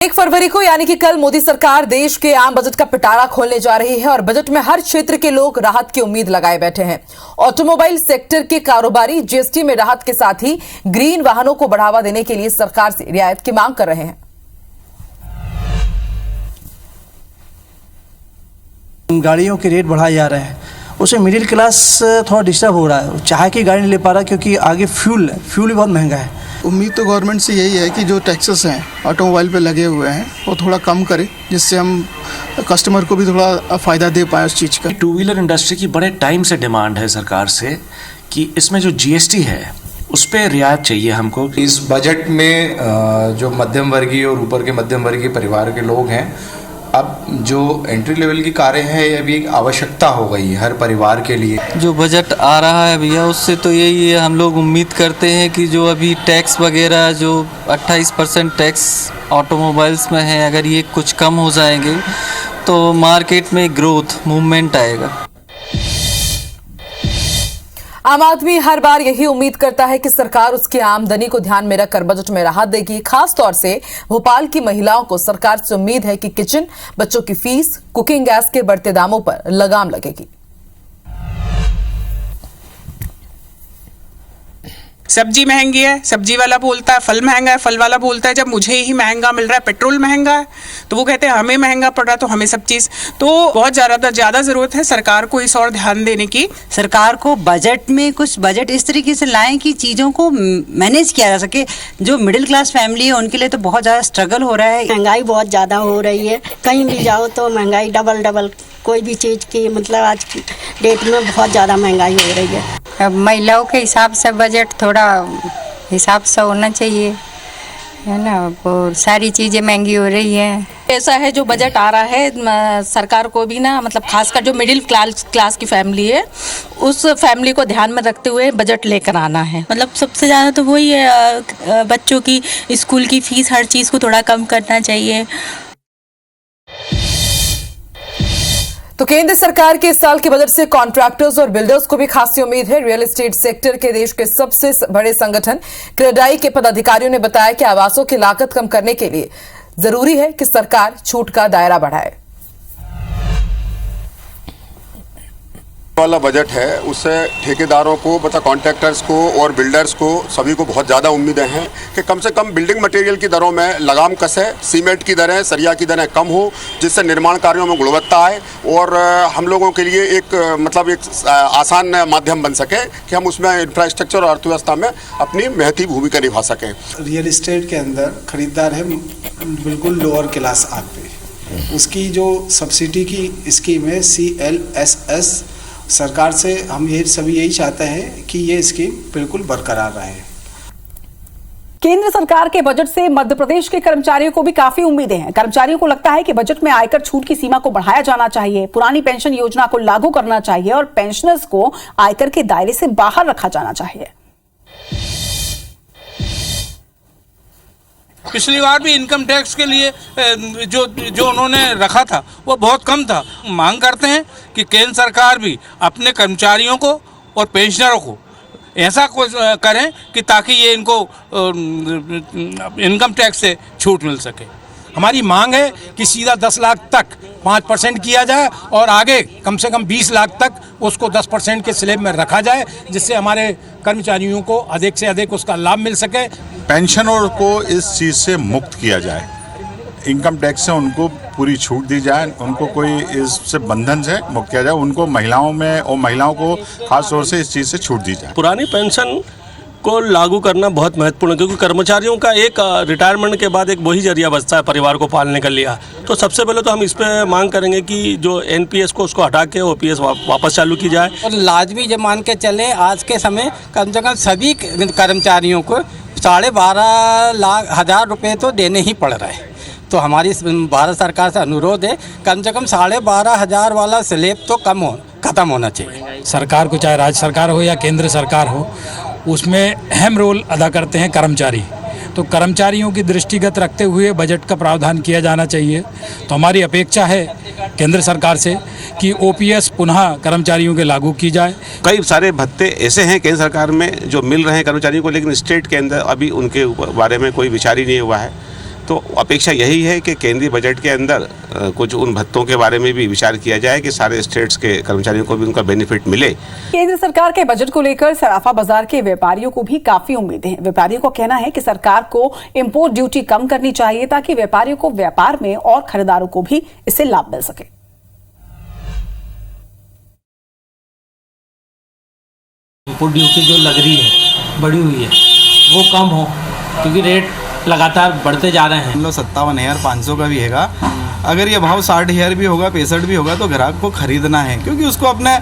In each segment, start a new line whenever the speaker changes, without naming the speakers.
1 फरवरी को यानी कि कल मोदी सरकार देश के आम बजट का पिटारा खोलने जा रही है और बजट में हर क्षेत्र के लोग राहत की उम्मीद लगाए बैठे हैं। ऑटोमोबाइल सेक्टर के कारोबारी जीएसटी में राहत के साथ ही ग्रीन वाहनों को बढ़ावा देने के लिए सरकार से रियायत की मांग कर रहे हैं।
गाड़ियों के रेट बढ़ाए जा रहे हैं, उसमें मिडिल क्लास थोड़ा डिस्टर्ब हो रहा है, चाहे कि गाड़ी नहीं ले पा रहा क्योंकि आगे फ्यूल भी बहुत महंगा है।
उम्मीद तो गवर्नमेंट से यही है कि जो टैक्सेस हैं ऑटोमोबाइल पे लगे हुए हैं वो थोड़ा कम करे, जिससे हम कस्टमर को भी थोड़ा फ़ायदा दे पाएँ उस चीज़ का।
टू व्हीलर इंडस्ट्री की बड़े टाइम से डिमांड है सरकार से कि इसमें जो जीएसटी है उस पर रियायत चाहिए हमको।
इस बजट में जो मध्यम वर्गीय और ऊपर के मध्यम वर्गीय परिवार के लोग हैं, अब जो एंट्री लेवल की कारें हैं ये भी एक आवश्यकता हो गई है हर परिवार के लिए।
जो बजट आ रहा है भैया उससे तो यही है, हम लोग उम्मीद करते हैं कि जो अभी टैक्स वगैरह जो 28% टैक्स ऑटोमोबाइल्स में है, अगर ये कुछ कम हो जाएंगे तो मार्केट में ग्रोथ मूवमेंट आएगा।
आम आदमी हर बार यही उम्मीद करता है कि सरकार उसकी आमदनी को ध्यान में रखकर बजट में राहत देगी। खास तौर से भोपाल की महिलाओं को सरकार से उम्मीद है कि किचन, बच्चों की फीस, कुकिंग गैस के बढ़ते दामों पर लगाम लगेगी।
सब्जी महंगी है, सब्जी वाला बोलता है, फल महंगा है, फल वाला बोलता है जब मुझे ही महंगा मिल रहा है, पेट्रोल महंगा है तो वो कहते हैं हमें महंगा पड़ रहा है, तो हमें सब चीज़ तो बहुत ज़्यादा ज़रूरत है सरकार को इस और ध्यान देने की।
सरकार को बजट में कुछ बजट इस तरीके से लाएं कि चीज़ों को मैनेज किया जा सके। जो मिडिल क्लास फैमिली है उनके लिए तो बहुत ज़्यादा स्ट्रगल हो रहा है।
महंगाई बहुत ज़्यादा हो रही है, कहीं भी जाओ तो महंगाई डबल कोई भी चीज़ की, मतलब आज की डेट में बहुत ज़्यादा महंगाई हो रही है।
अब महिलाओं के हिसाब से बजट थोड़ा हिसाब से होना चाहिए, है ना। और सारी चीज़ें महंगी हो रही हैं।
ऐसा है जो बजट आ रहा है सरकार को भी ना, मतलब खासकर जो मिडिल क्लास की फैमिली है उस फैमिली को ध्यान में रखते हुए बजट लेकर आना है।
मतलब सबसे ज़्यादा तो वही है, बच्चों की स्कूल की फीस, हर चीज़ को थोड़ा कम करना चाहिए।
तो केंद्र सरकार के इस साल के बजट से कॉन्ट्रैक्टर्स और बिल्डर्स को भी खासी उम्मीद है। रियल एस्टेट सेक्टर के देश के सबसे बड़े संगठन क्रेडाई के पदाधिकारियों ने बताया कि आवासों की लागत कम करने के लिए जरूरी है कि सरकार छूट का दायरा बढ़ाए।
वाला बजट है उससे ठेकेदारों को, मतलब कॉन्ट्रैक्टर्स को और बिल्डर्स को, सभी को बहुत ज़्यादा उम्मीदें हैं कि कम से कम बिल्डिंग मटेरियल की दरों में लगाम कसे, सीमेंट की दरें, सरिया की दरें कम हो, जिससे निर्माण कार्यों में गुणवत्ता आए और हम लोगों के लिए एक आसान माध्यम बन सके कि हम उसमें इंफ्रास्ट्रक्चर और अर्थव्यवस्था में अपनी महती भूमिका निभा सकें।
रियल एस्टेट के अंदर खरीदार है बिल्कुल लोअर क्लास आप पे, उसकी जो सब्सिडी की स्कीम है CLSS, सरकार से हम ये सभी यही चाहते हैं कि ये स्कीम बिल्कुल बरकरार रहे।
केंद्र सरकार के बजट से मध्य प्रदेश के कर्मचारियों को भी काफी उम्मीदें हैं। कर्मचारियों को लगता है कि बजट में आयकर छूट की सीमा को बढ़ाया जाना चाहिए, पुरानी पेंशन योजना को लागू करना चाहिए और पेंशनर्स को आयकर के दायरे से बाहर रखा जाना चाहिए।
पिछली बार भी इनकम टैक्स के लिए जो उन्होंने रखा था वो बहुत कम था। मांग करते हैं कि केंद्र सरकार भी अपने कर्मचारियों को और पेंशनरों को ऐसा कुछ करें कि ताकि ये इनको इनकम टैक्स से छूट मिल सके।
हमारी मांग है कि सीधा 10 लाख तक 5% किया जाए और आगे कम से कम 20 लाख तक उसको 10% के स्लैब में रखा जाए, जिससे हमारे कर्मचारियों को अधिक से अधिक उसका लाभ मिल सके।
पेंशनरों को इस चीज़ से मुक्त किया जाए, इनकम टैक्स से उनको पूरी छूट दी जाए, उनको कोई इससे बंधन से मुक्त किया जाए, उनको महिलाओं को खास तौर से इस चीज़ से छूट दी जाए।
पुरानी पेंशन को लागू करना बहुत महत्वपूर्ण है, क्योंकि कर्मचारियों का एक रिटायरमेंट के बाद एक वही जरिया बचता है परिवार को पालने का लिया। तो सबसे पहले तो हम इस पे मांग करेंगे कि जो NPS को उसको हटा के OPS वापस चालू की जाए।
और लाजमी जब मान के चले आज के समय कम से कम सभी कर्मचारियों को 12,500 रुपये तो देने ही पड़ रहे हैं। तो हमारी भारत सरकार से अनुरोध है कम से कम 12,500 वाला स्लैब तो खत्म होना चाहिए।
सरकार को, चाहे राज्य सरकार हो या केंद्र सरकार हो, उसमें अहम रोल अदा करते हैं कर्मचारी। तो कर्मचारियों की दृष्टिगत रखते हुए बजट का प्रावधान किया जाना चाहिए। तो हमारी अपेक्षा है केंद्र सरकार से कि OPS पुनः कर्मचारियों के लागू की जाए।
कई सारे भत्ते ऐसे हैं केंद्र सरकार में जो मिल रहे हैं कर्मचारियों को, लेकिन स्टेट के अंदर अभी उनके बारे में कोई विचार ही नहीं हुआ है। तो अपेक्षा यही है कि केंद्रीय बजट के अंदर कुछ उन भत्तों के बारे में भी विचार किया जाए कि सारे स्टेट्स के कर्मचारियों को भी उनका बेनिफिट मिले।
केंद्र सरकार के बजट को लेकर सराफा बाजार के व्यापारियों को भी काफी उम्मीदें हैं। व्यापारियों का कहना है कि सरकार को इंपोर्ट ड्यूटी कम करनी चाहिए ताकि व्यापारियों को व्यापार में और खरीदारों को भी इससे लाभ मिल सके।
इंपोर्ट ड्यूटी जो लग रही है, बढ़ी हुई है, वो कम हो, क्योंकि रेट लगातार बढ़ते जा रहे हैं।
57,500 का भी हैगा। अगर ये भाव 60,000 भी होगा, 65 भी होगा, तो ग्राहक को खरीदना है, क्योंकि उसको अपने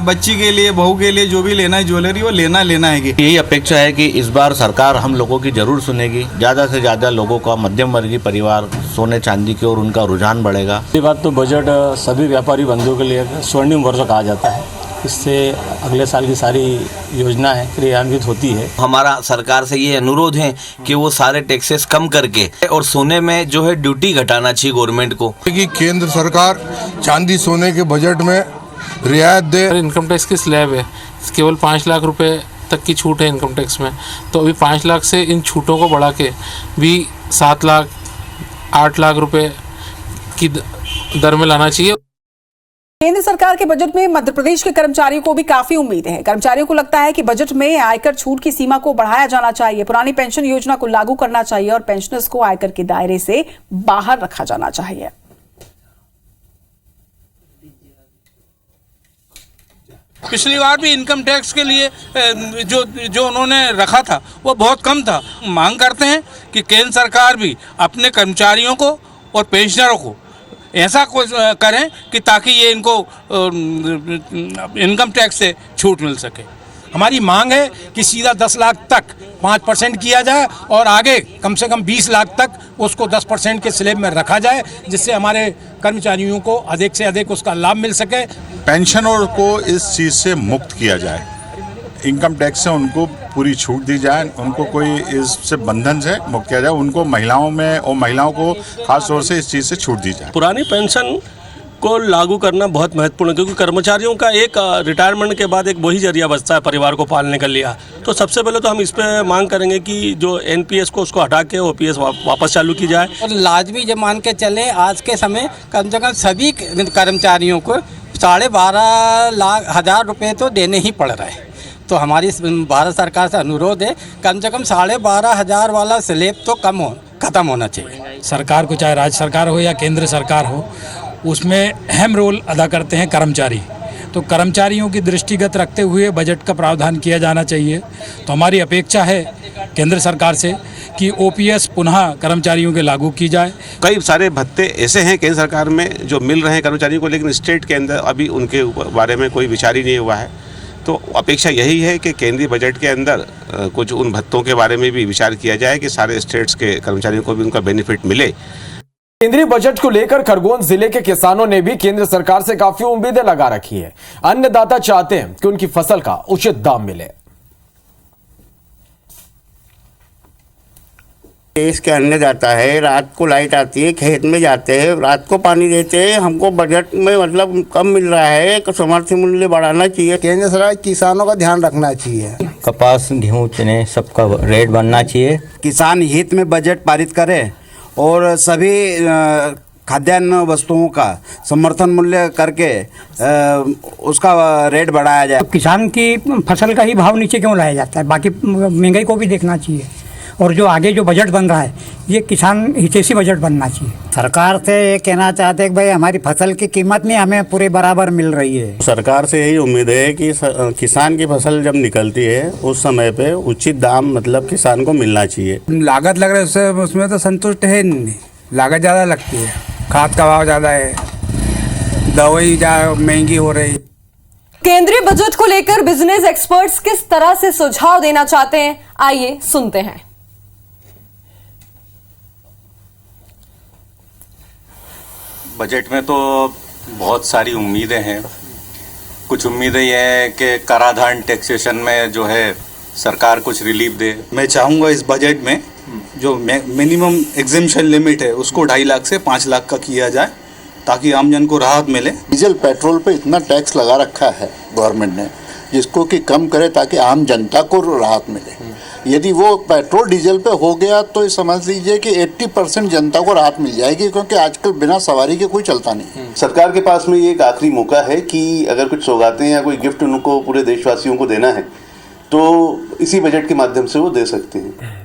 बच्ची के लिए, बहू के लिए जो भी लेना है ज्वेलरी, वो लेना है।
यही अपेक्षा है कि इस बार सरकार हम लोगों की जरूर सुनेगी। ज़्यादा से ज़्यादा लोगों का, मध्यम वर्गीय परिवार सोने चांदी की ओर उनका रुझान बढ़ेगा।
ये बात तो बजट सभी व्यापारी बंधुओं के लिए स्वर्णिम वर्ष कहा जाता है। इससे अगले साल की सारी योजनाएं क्रियान्वित होती है।
हमारा सरकार से ये अनुरोध है कि वो सारे टैक्सेस कम करके और सोने में जो है ड्यूटी घटाना चाहिए गवर्नमेंट को।
कि केंद्र सरकार चांदी सोने के बजट में रियायत दे।
इनकम टैक्स की स्लैब है, केवल 5 लाख रुपए तक की छूट है इनकम टैक्स में, तो अभी 5 लाख से इन छूटों को बढ़ा के भी 7 लाख 8 लाख रुपए की दर में लाना चाहिए।
केंद्र सरकार के बजट में मध्य प्रदेश के कर्मचारियों को भी काफी उम्मीदें हैं। कर्मचारियों को लगता है कि बजट में आयकर छूट की सीमा को बढ़ाया जाना चाहिए, पुरानी पेंशन योजना को लागू करना चाहिए और पेंशनर्स को आयकर के दायरे से बाहर रखा जाना चाहिए।
पिछली बार भी इनकम टैक्स के लिए जो उन्होंने रखा था वो बहुत कम था। मांग करते हैं कि केंद्र सरकार भी अपने कर्मचारियों को और पेंशनरों को ऐसा कुछ करें कि ताकि ये इनको इनकम टैक्स से छूट मिल सके।
हमारी मांग है कि सीधा 10 लाख तक 5% किया जाए और आगे कम से कम 20 लाख तक उसको 10% के स्लैब में रखा जाए, जिससे हमारे कर्मचारियों को अधिक से अधिक उसका लाभ मिल सके।
पेंशनरों को इस चीज़ से मुक्त किया जाए, इनकम टैक्स से उनको पूरी छूट दी जाए, उनको कोई इससे बंधन से मुक्त किया जाए, उनको महिलाओं को खास तौर से इस चीज़ से छूट दी जाए।
पुरानी पेंशन को लागू करना बहुत महत्वपूर्ण है, क्योंकि कर्मचारियों का एक रिटायरमेंट के बाद एक वही जरिया बचता है परिवार को पालने का लिया। तो सबसे पहले तो हम इस पे मांग करेंगे कि जो एनपीएस को उसको हटा के ओपीएस वापस चालू की जाए।
और लाजमी जब मान के चले, आज के समय कम से कम सभी कर्मचारियों को 12,500 रुपये तो देने ही पड़ रहे हैं। तो हमारी भारत सरकार से अनुरोध है, कम से कम 12,500 वाला स्लैब तो खत्म होना चाहिए।
सरकार को, चाहे राज्य सरकार हो या केंद्र सरकार हो, उसमें अहम रोल अदा करते हैं कर्मचारी। तो कर्मचारियों की दृष्टिगत रखते हुए बजट का प्रावधान किया जाना चाहिए। तो हमारी अपेक्षा है केंद्र सरकार से कि ओपीएस पुनः कर्मचारियों के लागू की जाए।
कई सारे भत्ते ऐसे हैं केंद्र सरकार में जो मिल रहे हैं कर्मचारियों को, लेकिन स्टेट के अंदर अभी उनके बारे में कोई विचार ही नहीं हुआ है। तो अपेक्षा यही है कि केंद्रीय बजट के अंदर कुछ उन भत्तों के बारे में भी विचार किया जाए कि सारे स्टेट्स के कर्मचारियों को भी उनका बेनिफिट मिले।
केंद्रीय बजट को लेकर खरगोन जिले के किसानों ने भी केंद्र सरकार से काफी उम्मीदें लगा रखी है। अन्नदाता चाहते हैं कि उनकी फसल का उचित दाम मिले।
देश के अन्नदाता है, रात को लाइट आती है, खेत में जाते हैं, रात को पानी देते हैं, हमको बजट में मतलब कम मिल रहा है, समर्थन मूल्य बढ़ाना चाहिए।
केंद्र सरकार किसानों का ध्यान रखना चाहिए।
कपास, गेहूँ, चने सबका रेट बनना चाहिए।
किसान हित में बजट पारित करे और सभी खाद्यान्न वस्तुओं का समर्थन मूल्य करके उसका रेट बढ़ाया जाए।
किसान की फसल का ही भाव नीचे क्यों लाया जाता है? बाकी महंगाई को भी देखना चाहिए। और जो आगे जो बजट बन रहा है, ये किसान हितैषी बजट बनना चाहिए।
सरकार से ये कहना चाहते हैं कि भाई हमारी फसल की कीमत नहीं हमें पूरे बराबर मिल रही है।
सरकार से यही उम्मीद है कि किसान की फसल जब निकलती है उस समय पे उचित दाम मतलब किसान को मिलना चाहिए।
लागत लग रहा है उसमें तो संतुष्ट है नहीं, लागत ज़्यादा लगती है, खाद का भाव ज़्यादा है, दवाई महंगी हो रही।
केंद्रीय बजट को लेकर बिजनेस एक्सपर्ट्स किस तरह से सुझाव देना चाहते हैं, आइए सुनते हैं।
बजट में तो बहुत सारी उम्मीदें हैं। कुछ उम्मीदें ये हैं कि कराधान टैक्सेशन में जो है सरकार कुछ रिलीफ दे।
मैं चाहूँगा इस बजट में जो मिनिमम एग्जेम्पशन लिमिट है उसको 2.5 लाख से 5 लाख का किया जाए ताकि आमजन को राहत मिले।
डीजल पेट्रोल पे इतना टैक्स लगा रखा है गवर्नमेंट ने
जिसको कि कम करे ताकि आम जनता को राहत मिले। यदि वो पेट्रोल डीजल पे हो गया तो समझ लीजिए कि 80% जनता को राहत मिल जाएगी, क्योंकि आजकल बिना सवारी के कोई चलता नहीं।
सरकार के पास में ये एक आखिरी मौका है कि अगर कुछ सौगातें या कोई गिफ्ट उनको पूरे देशवासियों को देना है तो इसी बजट के माध्यम से वो दे सकते हैं।